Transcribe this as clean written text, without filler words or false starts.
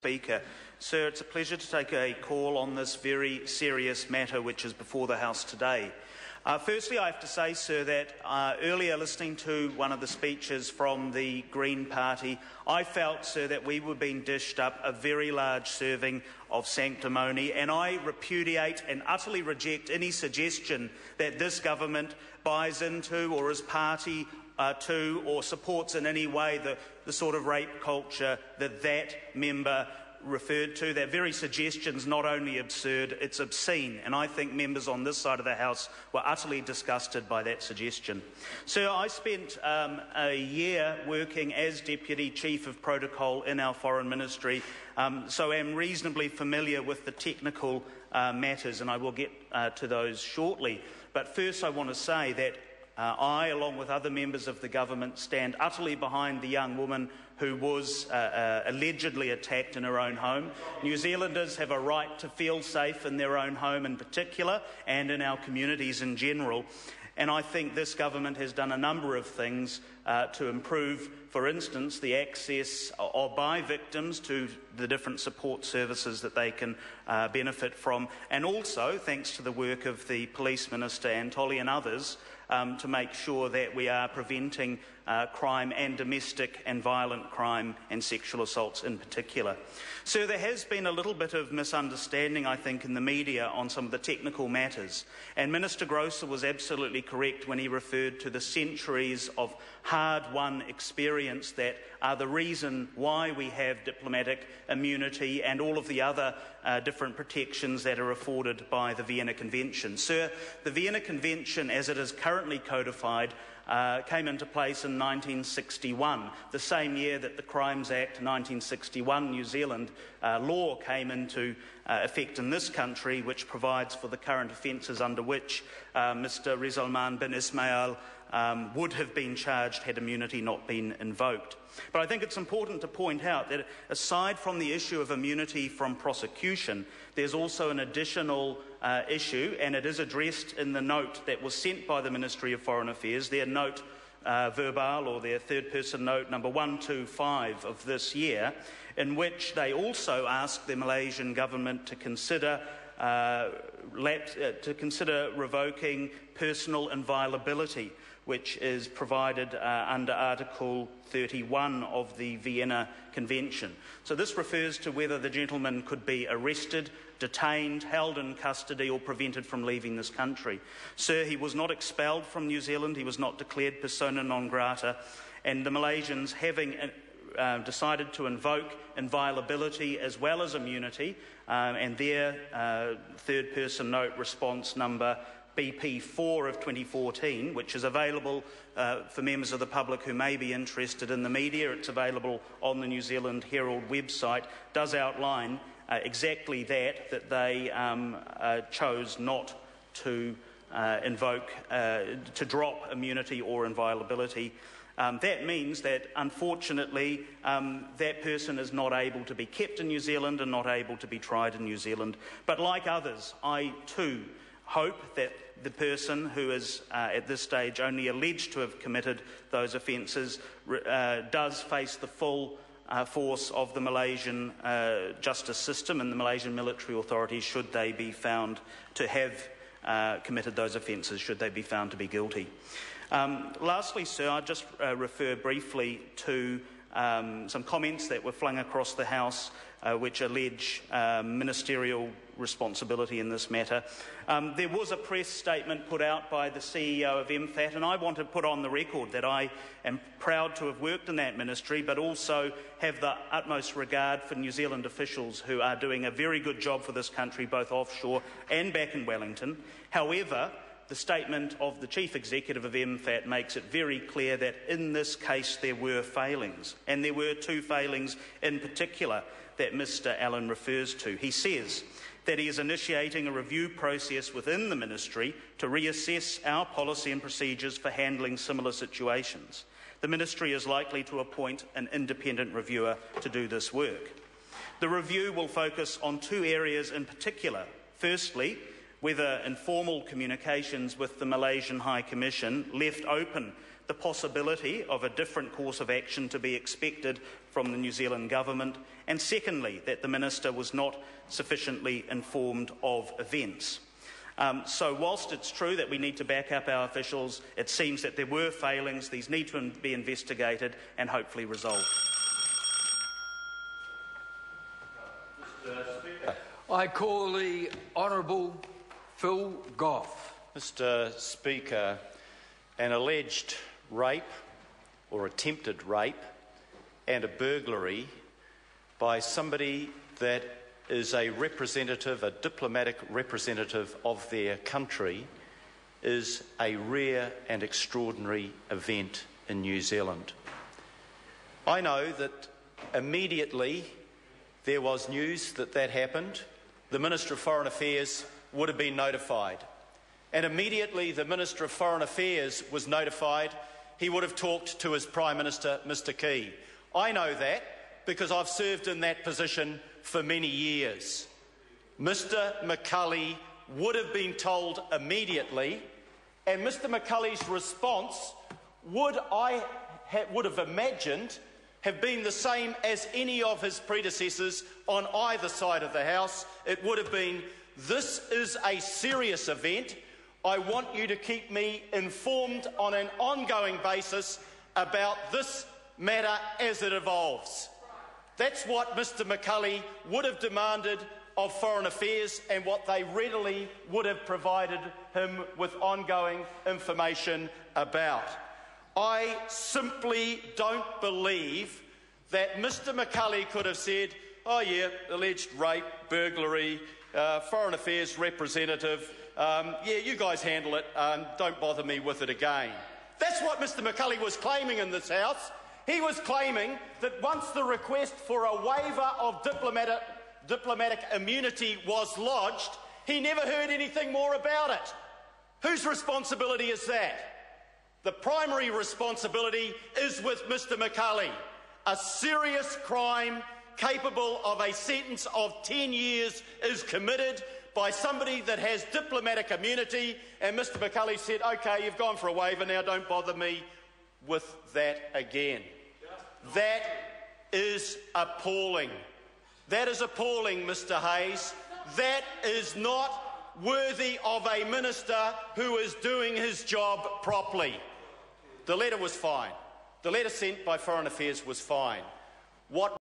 Speaker. Sir, it's a pleasure to take a call on this very serious matter which is before the House today. Firstly, I have to say, sir, that earlier listening to one of the speeches from the Green Party, I felt, sir, that we were being dished up a very large serving of sanctimony, and I repudiate and utterly reject any suggestion that this government buys into or is party to or supports in any way the sort of rape culture that member referred to. That very suggestion is not only absurd, it's obscene, and I think members on this side of the House were utterly disgusted by that suggestion. Sir, I spent a year working as Deputy Chief of Protocol in our Foreign Ministry, so I'm reasonably familiar with the technical matters, and I will get to those shortly. But first I want to say that I, along with other members of the government, stand utterly behind the young woman who was allegedly attacked in her own home. New Zealanders have a right to feel safe in their own home in particular, and in our communities in general. And I think this government has done a number of things to improve, for instance, the access by victims to the different support services that they can benefit from, and also, thanks to the work of the Police Minister, Antoli, and others, to make sure that we are preventing crime, and domestic and violent crime and sexual assaults in particular. So there has been a little bit of misunderstanding, I think, in the media on some of the technical matters, and Minister Grosser was absolutely correct when he referred to the centuries of hard-won experience that are the reason why we have diplomatic immunity and all of the other different protections that are afforded by the Vienna Convention. Sir, the Vienna Convention, as it is currently codified, came into place in 1961, the same year that the Crimes Act 1961 New Zealand law came into effect in this country, which provides for the current offences under which Mr Rizalman bin Ismail would have been charged had immunity not been invoked. But I think it's important to point out that aside from the issue of immunity from prosecution, there's also an additional issue, and it is addressed in the note that was sent by the Ministry of Foreign Affairs, their note verbal, or their third-person note number 125 of this year, in which they also ask the Malaysian government to consider revoking personal inviolability, which is provided under Article 31 of the Vienna Convention. So this refers to whether the gentleman could be arrested, detained, held in custody, or prevented from leaving this country. Sir, he was not expelled from New Zealand, he was not declared persona non grata, and the Malaysians, having decided to invoke inviolability as well as immunity, and their third-person note response number BP4 of 2014, which is available for members of the public who may be interested in the media. It's available on the New Zealand Herald website, does outline exactly that they chose not to to drop immunity or inviolability. That means that, unfortunately, that person is not able to be kept in New Zealand and not able to be tried in New Zealand. But like others, I too hope that the person who is at this stage only alleged to have committed those offences does face the full force of the Malaysian justice system and the Malaysian military authorities should they be found to have committed those offences, should they be found to be guilty. Lastly, sir, I'll just refer briefly to some comments that were flung across the House which allege ministerial responsibility in this matter. There was a press statement put out by the CEO of MFAT, and I want to put on the record that I am proud to have worked in that ministry, but also have the utmost regard for New Zealand officials who are doing a very good job for this country, both offshore and back in Wellington. However, the statement of the Chief Executive of MFAT makes it very clear that in this case there were failings, and there were two failings in particular that Mr Allen refers to. He says that he is initiating a review process within the Ministry to reassess our policy and procedures for handling similar situations. The Ministry is likely to appoint an independent reviewer to do this work. The review will focus on two areas in particular. Firstly, whether informal communications with the Malaysian High Commission left open the possibility of a different course of action to be expected from the New Zealand Government, and secondly, that the Minister was not sufficiently informed of events. So whilst it's true that we need to back up our officials, it seems that there were failings. These need to be investigated and hopefully resolved. I call the Honourable Phil Goff. Mr. Speaker, an alleged rape or attempted rape and a burglary by somebody that is a representative, a diplomatic representative of their country, is a rare and extraordinary event in New Zealand. I know that immediately there was news that that happened, the Minister of Foreign Affairs would have been notified. And immediately the Minister of Foreign Affairs was notified, he would have talked to his Prime Minister, Mr. Key. I know that because I've served in that position for many years. Mr. McCulley would have been told immediately, and Mr. McCulley's response would have imagined have been the same as any of his predecessors on either side of the House. It would have been, "This is a serious event. I want you to keep me informed on an ongoing basis about this matter as it evolves." That's what Mr. McCulley would have demanded of Foreign Affairs and what they readily would have provided him with ongoing information about. I simply don't believe that Mr. McCulley could have said, "Oh yeah, alleged rape, burglary, Foreign Affairs representative, yeah, you guys handle it, don't bother me with it again." That's what Mr. McCulley was claiming in this House. He was claiming that once the request for a waiver of diplomatic immunity was lodged, he never heard anything more about it. Whose responsibility is that? The primary responsibility is with Mr. McCulley. A serious crime capable of a sentence of 10 years is committed by somebody that has diplomatic immunity, and Mr. McCulley said, "OK, you've gone for a waiver, now don't bother me with that again." That is appalling. That is appalling, Mr. Hayes. That is not worthy of a minister who is doing his job properly. The letter was fine. The letter sent by Foreign Affairs was fine. What